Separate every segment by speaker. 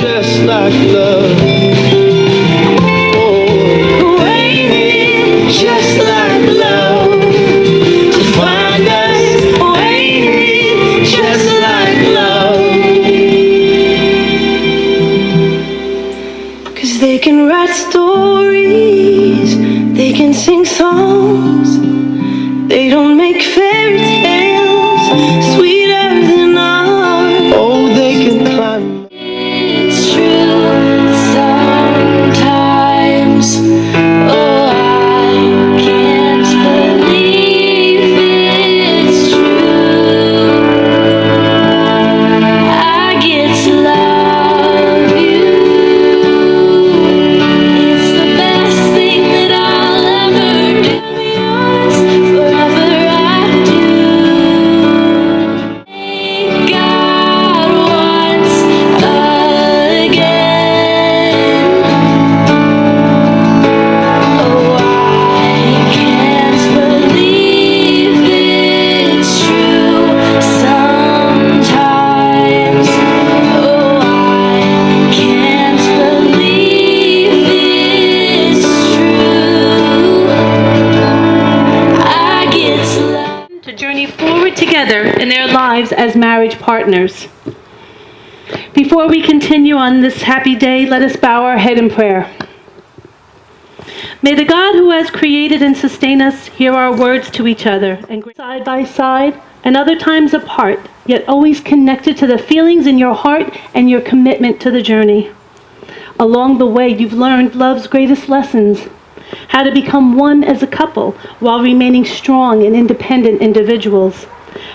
Speaker 1: just like love. Oh, ain't it just like love to find us? Oh, ain't it just like love? 'Cause they can write stories, they can sing songs, they don't make fairy tales sweeter than ours. Oh, they can climb.
Speaker 2: It's true sometimes. Oh, I can't believe it's true. I get to love you. It's the best thing that I'll ever do. Yours forever I do. Thank God once again. Oh, I can't believe it's true sometimes. Oh, I can't believe it's true. I get to love.
Speaker 3: To journey forward together in their lives as marriage partners. Before we continue on this happy day, let us bow our head in prayer. May the God who has created and sustained us hear our words to each other, and side by side and other times apart, yet always connected to the feelings in your heart and your commitment to the journey. Along the way, you've learned love's greatest lessons, how to become one as a couple while remaining strong and independent individuals,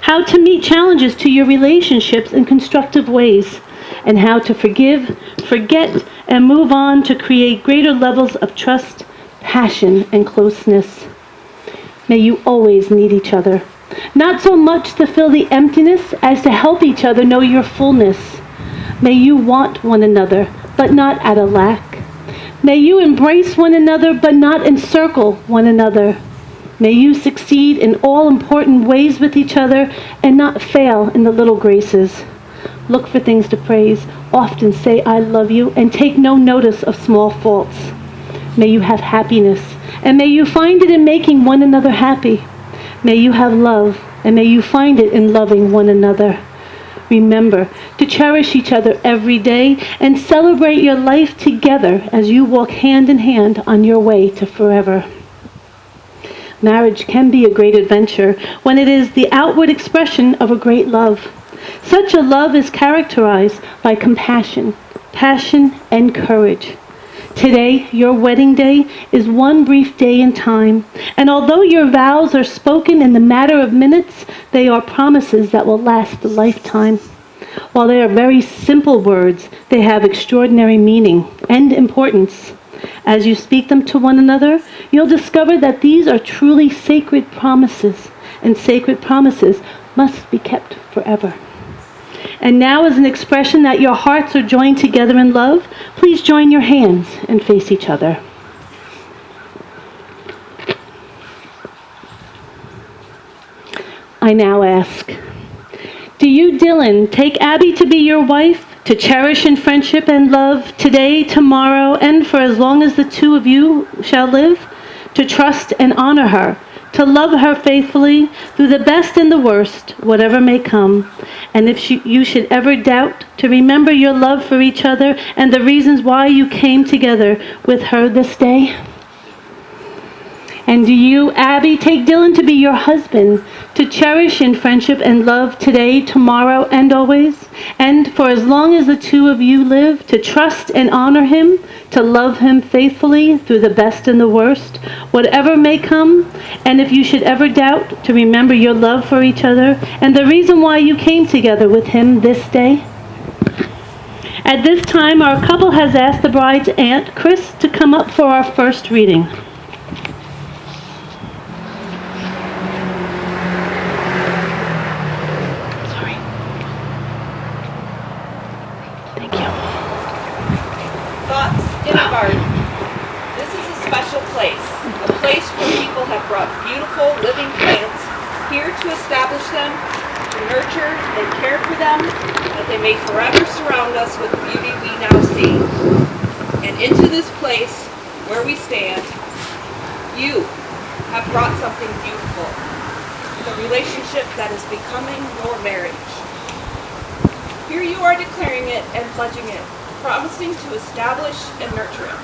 Speaker 3: how to meet challenges to your relationships in constructive ways, and how to forgive, forget, and move on to create greater levels of trust, passion, and closeness. May you always need each other, not so much to fill the emptiness as to help each other know your fullness. May you want one another, but not out of lack. May you embrace one another, but not encircle one another. May you succeed in all important ways with each other and not fail in the little graces. Look for things to praise, often say I love you, and take no notice of small faults. May you have happiness, and may you find it in making one another happy. May you have love, and may you find it in loving one another. Remember to cherish each other every day and celebrate your life together as you walk hand in hand on your way to forever. Marriage can be a great adventure when it is the outward expression of a great love. Such a love is characterized by compassion, passion, and courage. Today, your wedding day, is one brief day in time, and although your vows are spoken in the matter of minutes, they are promises that will last a lifetime. While they are very simple words, they have extraordinary meaning and importance. As you speak them to one another, you'll discover that these are truly sacred promises, and sacred promises must be kept forever. And now, as an expression that your hearts are joined together in love, please join your hands and face each other. I now ask, do you, Dylan, take Abby to be your wife, to cherish in friendship and love today, tomorrow, and for as long as the two of you shall live, to trust and honor her, to love her faithfully through the best and the worst, whatever may come, and if you should ever doubt, to remember your love for each other and the reasons why you came together with her this day? And do you, Abby, take Dylan to be your husband, to cherish in friendship and love today, tomorrow, and always? And for as long as the two of you live, to trust and honor him, to love him faithfully through the best and the worst, whatever may come? And if you should ever doubt, to remember your love for each other and the reason why you came together with him this day? At this time, our couple has asked the bride's aunt, Chris, to come up for our first reading.
Speaker 4: Thoughts in a Garden. This is a special place where people have brought beautiful living plants here to establish them, to nurtured and cared for them, that they may forever surround us with the beauty we now see. And into this place where we stand, you have brought something beautiful, the relationship that is becoming your marriage. Here you are declaring it and pledging it, promising to establish and nurture it.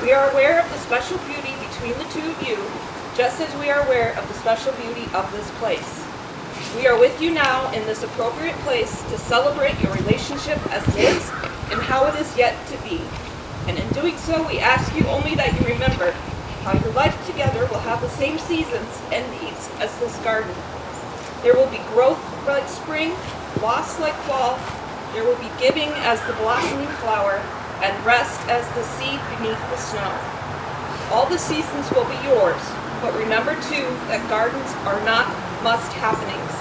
Speaker 4: We are aware of the special beauty between the two of you, just as we are aware of the special beauty of this place. We are with you now in this appropriate place to celebrate your relationship as it is and how it is yet to be. And in doing so, we ask you only that you remember how your life together will have the same seasons and needs as this garden. There will be growth like spring, loss like fall. There will be giving as the blossoming flower, and rest as the seed beneath the snow. All the seasons will be yours, but remember too that gardens are not must-happenings.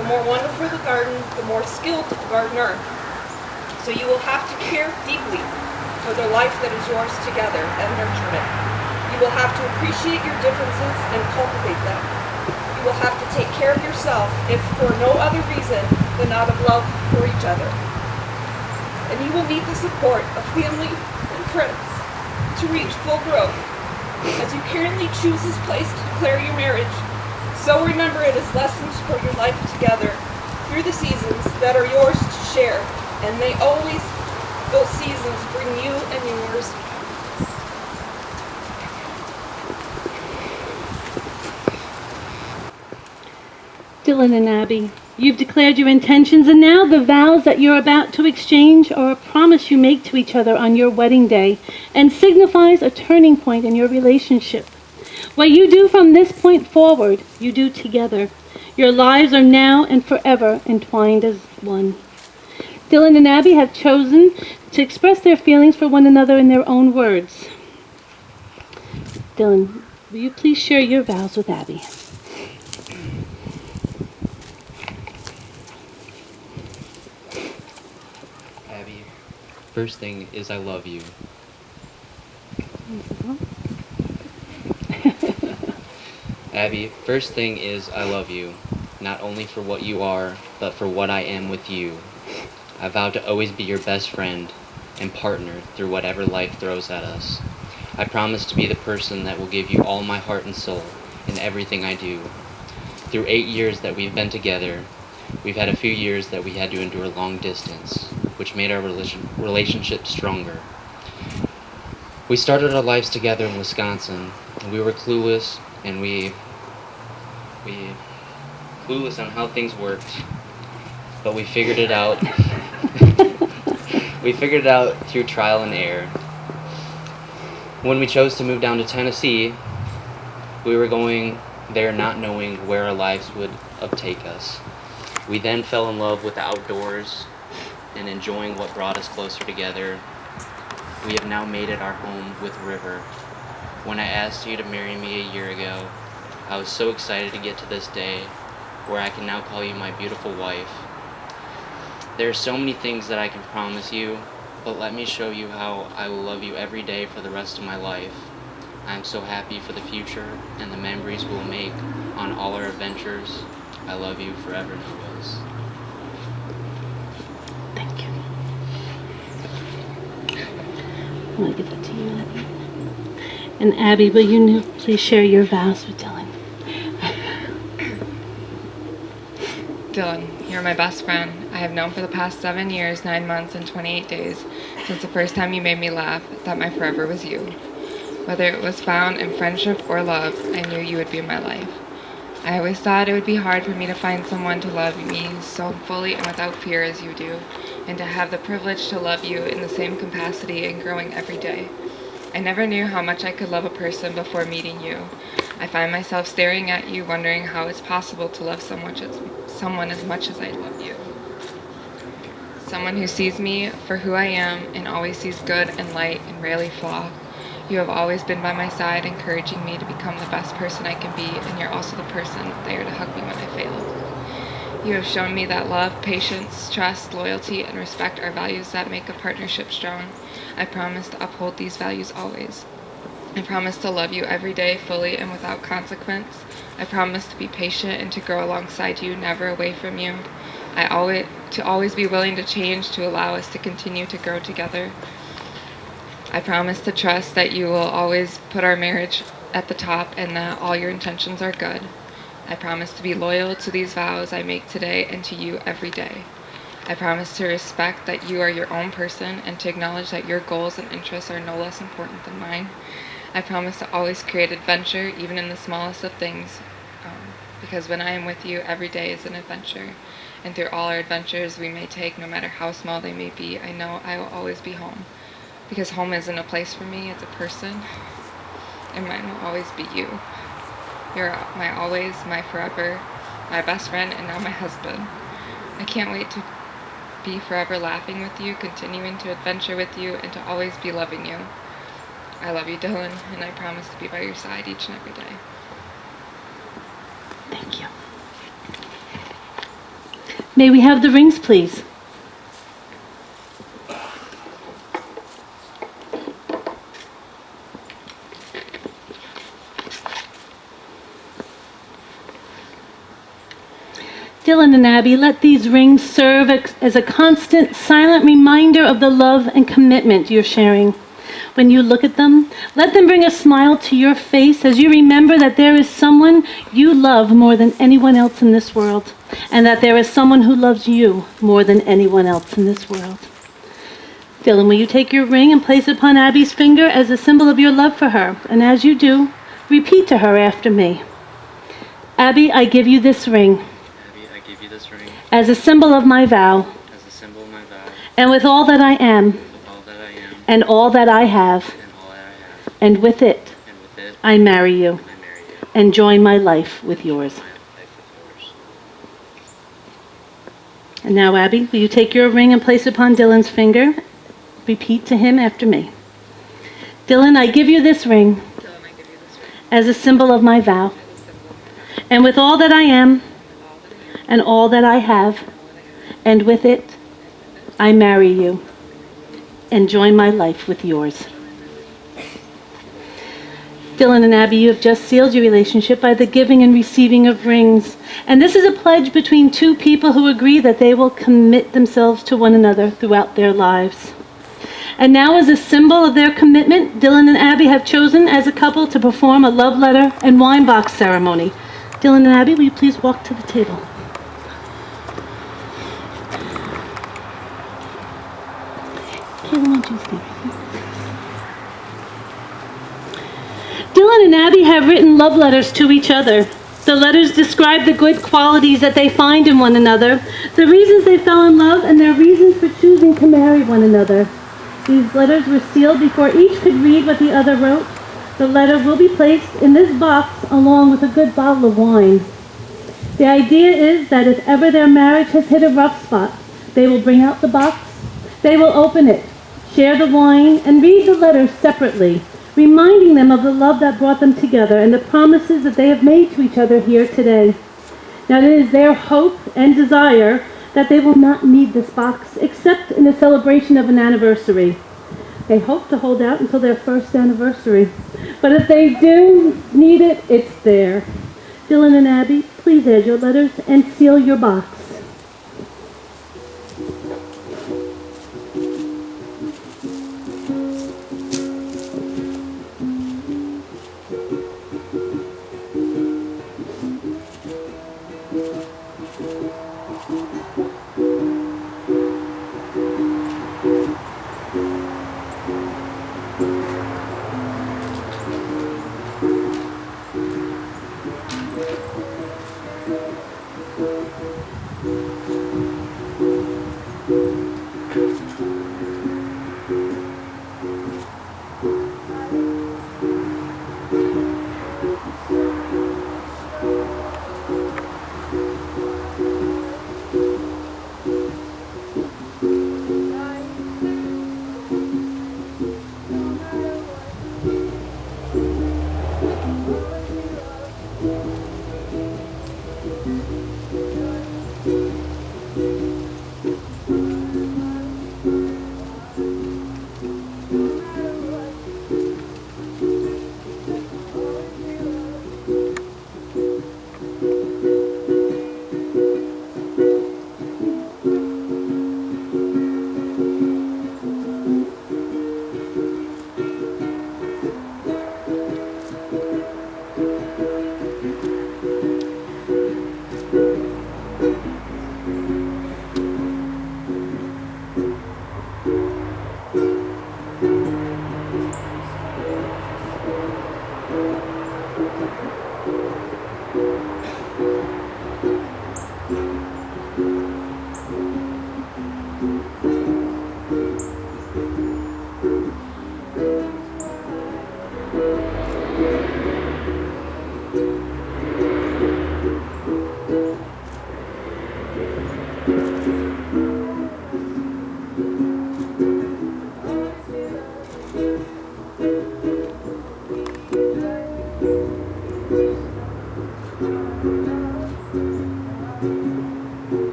Speaker 4: The more wonderful the garden, the more skilled the gardener. So you will have to care deeply for the life that is yours together and nurture it. You will have to appreciate your differences and cultivate them. You will have to take care of yourself, if for no other reason than out of love for each other. And you will need the support of family and friends to reach full growth. As you currently choose this place to declare your marriage, so remember it as lessons for your life together through the seasons that are yours to share, and may always those seasons bring you and yours.
Speaker 3: Dylan and Abby, you've declared your intentions, and now the vows that you're about to exchange are a promise you make to each other on your wedding day and signifies a turning point in your relationship. What you do from this point forward, you do together. Your lives are now and forever entwined as one. Dylan and Abby have chosen to express their feelings for one another in their own words. Dylan, will you please share your vows with Abby?
Speaker 5: Abby, first thing is I love you. Abby, first thing is I love you, not only for what you are, but for what I am with you. I vow to always be your best friend and partner through whatever life throws at us. I promise to be the person that will give you all my heart and soul in everything I do. Through 8 years that we've been together, we've had a few years that we had to endure long distance, which made our relationship stronger. We started our lives together in Wisconsin, and we were clueless, and we clueless on how things worked, but we figured it out. We figured it out through trial and error. When we chose to move down to Tennessee, we were going there not knowing where our lives would uptake us. We then fell in love with the outdoors and enjoying what brought us closer together. We have now made it our home with River. When I asked you to marry me a year ago, I was so excited to get to this day where I can now call you my beautiful wife. There are so many things that I can promise you, but let me show you how I will love you every day for the rest of my life. I am so happy for the future and the memories we'll make on all our adventures. I love you forever and always.
Speaker 3: Thank you. I'm going to give that to you, Abby. And Abby, will you please share your vows with Dylan?
Speaker 6: Dylan, you're my best friend. I have known for the past 7 years, 9 months, and 28 days, since the first time you made me laugh, that my forever was you. Whether it was found in friendship or love, I knew you would be in my life. I always thought it would be hard for me to find someone to love me so fully and without fear as you do, and to have the privilege to love you in the same capacity and growing every day. I never knew how much I could love a person before meeting you. I find myself staring at you, wondering how it's possible to love someone as much as I love you. Someone who sees me for who I am and always sees good and light and rarely flaw. You have always been by my side, encouraging me to become the best person I can be, and you're also the person there to hug me when I fail. You have shown me that love, patience, trust, loyalty, and respect are values that make a partnership strong. I promise to uphold these values always. I promise to love you every day fully and without consequence. I promise to be patient and to grow alongside you, never away from you. To always be willing to change to allow us to continue to grow together. I promise to trust that you will always put our marriage at the top and that all your intentions are good. I promise to be loyal to these vows I make today and to you every day. I promise to respect that you are your own person and to acknowledge that your goals and interests are no less important than mine. I promise to always create adventure, even in the smallest of things, because when I am with you, every day is an adventure. And through all our adventures we may take, no matter how small they may be, I know I will always be home. Because home isn't a place for me, it's a person. And mine will always be you. You're my always, my forever, my best friend, and now my husband. I can't wait to be forever laughing with you, continuing to adventure with you, and to always be loving you. I love you, Dylan, and I promise to be by your side each and every day.
Speaker 3: Thank you. May we have the rings, please? Dylan and Abby, let these rings serve as a constant, silent reminder of the love and commitment you're sharing. When you look at them, let them bring a smile to your face as you remember that there is someone you love more than anyone else in this world, and that there is someone who loves you more than anyone else in this world. Dylan, will you take your ring and place it upon Abby's finger as a symbol of your love for her? And as you do, repeat to her after me. Abby, I give you this ring
Speaker 5: Give you this ring
Speaker 3: as a symbol of my vow,
Speaker 5: as a symbol of my vow,
Speaker 3: and with all that I am,
Speaker 5: with all that I am,
Speaker 3: and all that I have,
Speaker 5: and all that I have,
Speaker 3: and with it,
Speaker 5: and with it,
Speaker 3: I marry you,
Speaker 5: I marry you,
Speaker 3: and join my life with yours.
Speaker 5: my life with yours.
Speaker 3: And now, Abby, will you take your ring and place it upon Dylan's finger? Repeat to him after me. Dylan, I give you this ring
Speaker 6: Dylan, I give you this ring
Speaker 3: as a symbol of my vow,
Speaker 6: as a symbol of my vow,
Speaker 3: and with all that I am,
Speaker 6: and all that I am,
Speaker 3: and all that I have, and with it, I marry you, and join my life with yours. Dylan and Abby, you have just sealed your relationship by the giving and receiving of rings. And this is a pledge between two people who agree that they will commit themselves to one another throughout their lives. And now, as a symbol of their commitment, Dylan and Abby have chosen as a couple to perform a love letter and wine box ceremony. Dylan and Abby, will you please walk to the table? Dylan and Abby have written love letters to each other. The letters describe the good qualities that they find in one another, the reasons they fell in love, and their reasons for choosing to marry one another. These letters were sealed before each could read what the other wrote. The letter will be placed in this box along with a good bottle of wine. The idea is that if ever their marriage has hit a rough spot, they will bring out the box, they will open it, share the wine, and read the letters separately, reminding them of the love that brought them together and the promises that they have made to each other here today. Now, it is their hope and desire that they will not need this box except in the celebration of an anniversary. They hope to hold out until their first anniversary. But if they do need it, it's there. Dylan and Abby, please add your letters and seal your box.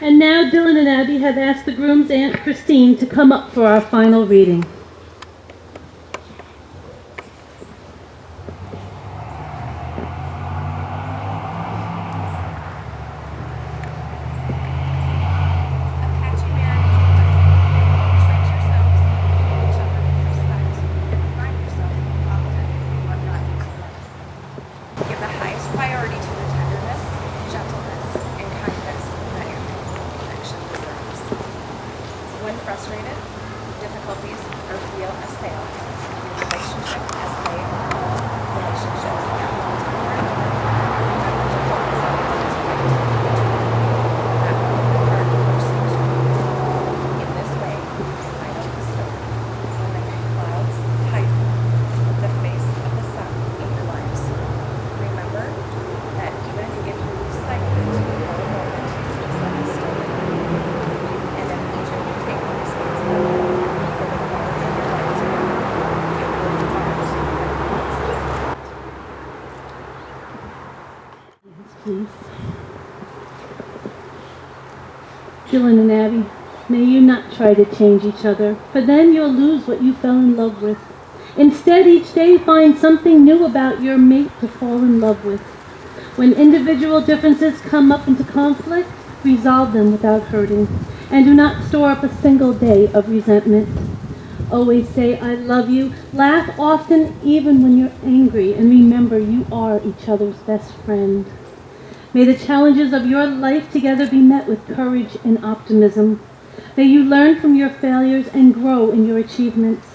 Speaker 3: And now Dylan and Abby have asked the groom's Aunt Christine to come up for our final reading.
Speaker 7: Apache marriage is a blessing. Treat yourselves, each other with respect. Remind yourself often what God gives you life. Give the highest priority to the tenderness, gentleness, and kindness that your connection deserves. When frustrated, difficulties, or feel assailed, your relationship as they are all relationships that will over and over, remember to focus on what is right between you. That will convert mercy to you. In this way, light up the storm when the clouds hide the face of the sun in your lives. Remember that even if you lose sight of it for a moment, the sun is still there. And that each of you take responsibility for the quality of your life together. It will be hard, but it's good.
Speaker 3: Please. Dylan and Abby, may you not try to change each other, for then you'll lose what you fell in love with. Instead, each day find something new about your mate to fall in love with. When individual differences come up into conflict, resolve them without hurting, and do not store up a single day of resentment. Always say, I love you. Laugh often, even when you're angry, and remember you are each other's best friend. May the challenges of your life together be met with courage and optimism. May you learn from your failures and grow in your achievements.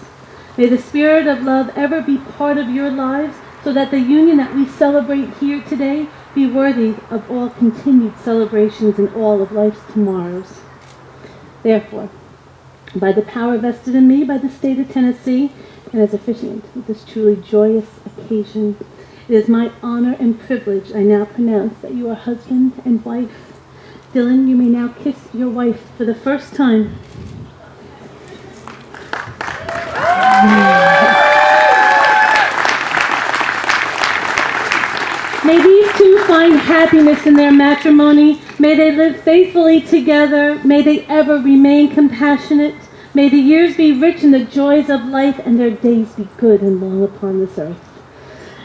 Speaker 3: May the spirit of love ever be part of your lives so that the union that we celebrate here today be worthy of all continued celebrations in all of life's tomorrows. Therefore, by the power vested in me by the state of Tennessee, and as officiant of this truly joyous occasion, it is my honor and privilege I now pronounce that you are husband and wife. Dylan, you may now kiss your wife for the first time. May these two find happiness in their matrimony. May they live faithfully together. May they ever remain compassionate. May the years be rich in the joys of life and their days be good and long upon this earth.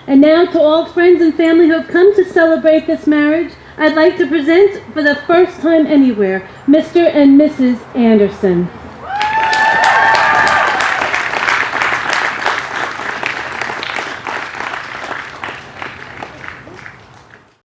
Speaker 3: And now to all friends and family who have come to celebrate this marriage, I'd like to present for the first time anywhere, Mr. and Mrs. Anderson.